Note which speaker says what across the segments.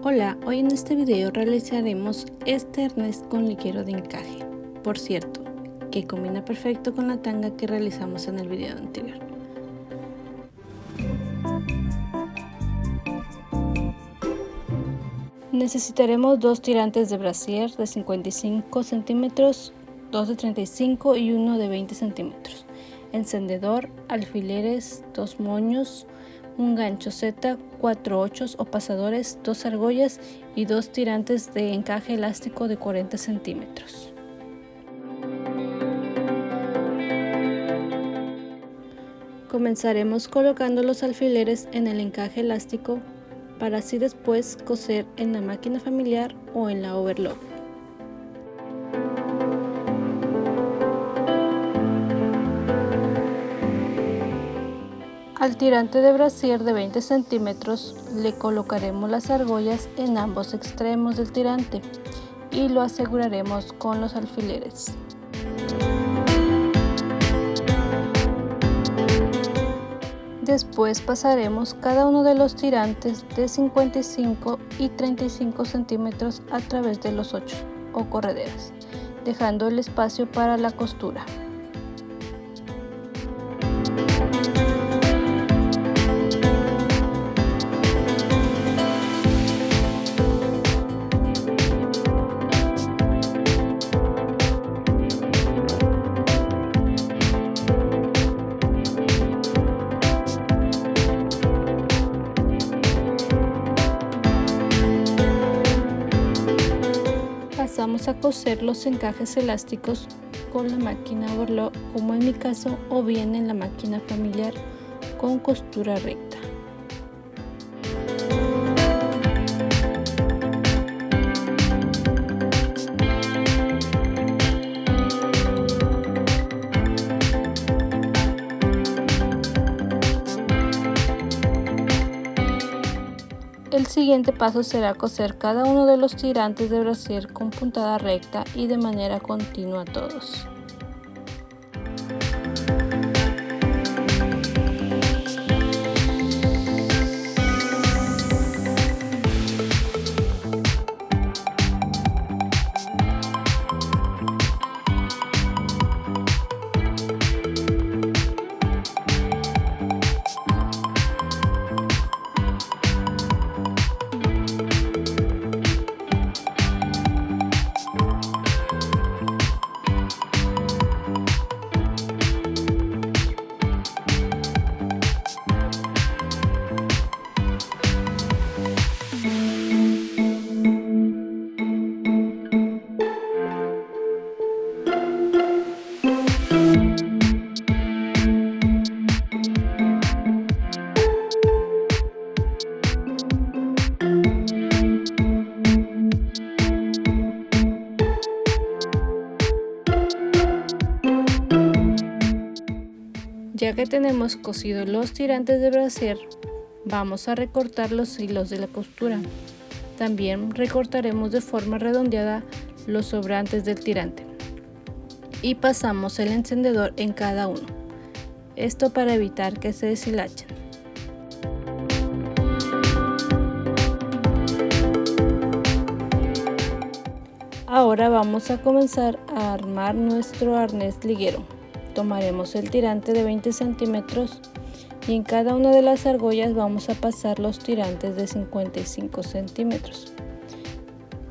Speaker 1: Hola, hoy en este video realizaremos este arnés con liguero de encaje. Por cierto, que combina perfecto con la tanga que realizamos en el video anterior. Necesitaremos dos tirantes de brasier de 55 centímetros, dos de 35 y uno de 20 centímetros, encendedor, alfileres, dos moños, un gancho Z, 4 ochos o pasadores, dos argollas y dos tirantes de encaje elástico de 40 centímetros. Comenzaremos colocando los alfileres en el encaje elástico para así después coser en la máquina familiar o en la overlock. Al tirante de brasier de 20 centímetros le colocaremos las argollas en ambos extremos del tirante y lo aseguraremos con los alfileres. Después pasaremos cada uno de los tirantes de 55 y 35 centímetros a través de los 8 o correderas, dejando el espacio para la costura. Pasamos a coser los encajes elásticos con la máquina overlock, como en mi caso, o bien en la máquina familiar con costura recta. El siguiente paso será coser cada uno de los tirantes de brasier con puntada recta y de manera continua todos. Ya que tenemos cosido los tirantes de brasier, vamos a recortar los hilos de la costura. También recortaremos de forma redondeada los sobrantes del tirante y pasamos el encendedor en cada uno, esto para evitar que se deshilachen. Ahora vamos a comenzar a armar nuestro arnés liguero. Tomaremos el tirante de 20 centímetros y en cada una de las argollas vamos a pasar los tirantes de 55 centímetros.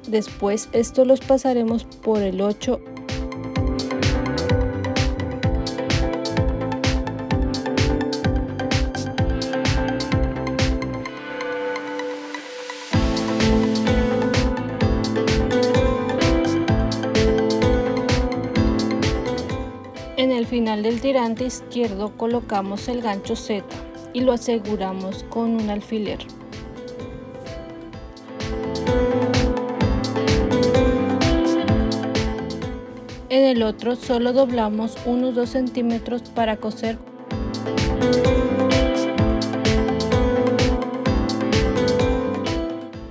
Speaker 1: Después estos los pasaremos por el 8 . En el final del tirante izquierdo colocamos el gancho Z y lo aseguramos con un alfiler. En el otro solo doblamos unos 2 centímetros para coser.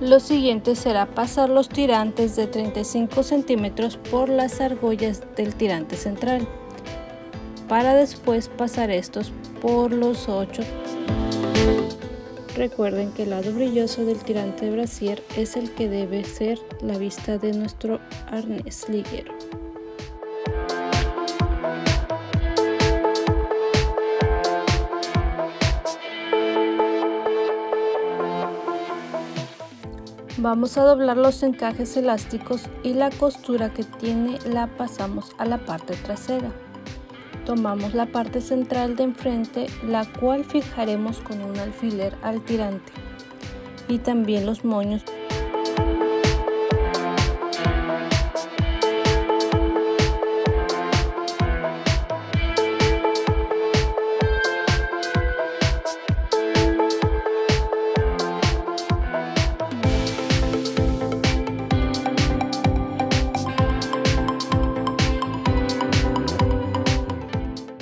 Speaker 1: Lo siguiente será pasar los tirantes de 35 centímetros por las argollas del tirante central, para después pasar estos por los 8 Recuerden que el lado brilloso del tirante de brasier es el que debe ser la vista de nuestro arnés liguero. Vamos a doblar los encajes elásticos y la costura que tiene la pasamos a la parte trasera. Tomamos la parte central de enfrente, la cual fijaremos con un alfiler al tirante, y también los moños.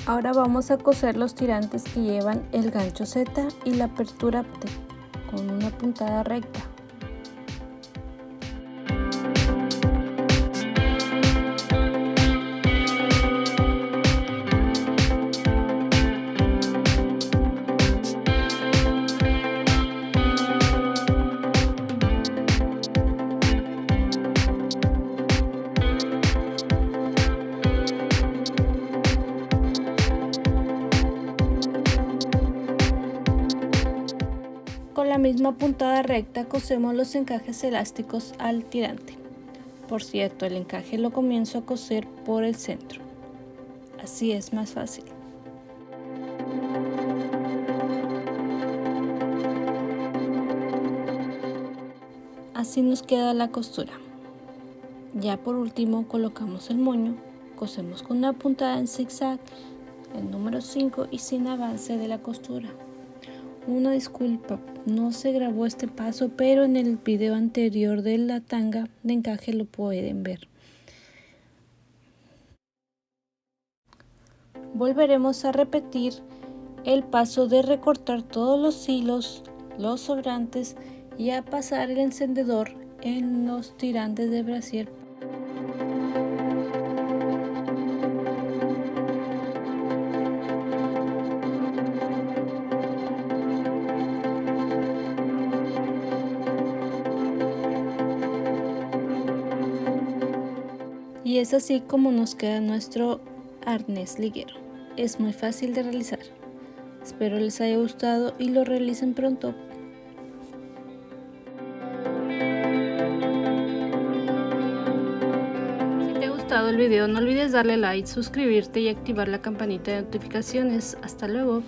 Speaker 1: Ahora vamos a coser los tirantes que llevan el gancho Z y la apertura T con una puntada recta. Con la misma puntada recta cosemos los encajes elásticos al tirante. Por cierto, el encaje lo comienzo a coser por el centro. Así es más fácil. Así nos queda la costura. Ya por último colocamos el moño, cosemos con una puntada en zigzag, el número 5 y sin avance de la costura. Una disculpa, no se grabó este paso, pero en el video anterior de la tanga de encaje lo pueden ver. Volveremos a repetir el paso de recortar todos los hilos, los sobrantes y a pasar el encendedor en los tirantes de brasier. Y es así como nos queda nuestro arnés liguero. Es muy fácil de realizar. Espero les haya gustado y lo realicen pronto. Si te ha gustado el video, no olvides darle like, suscribirte y activar la campanita de notificaciones. Hasta luego.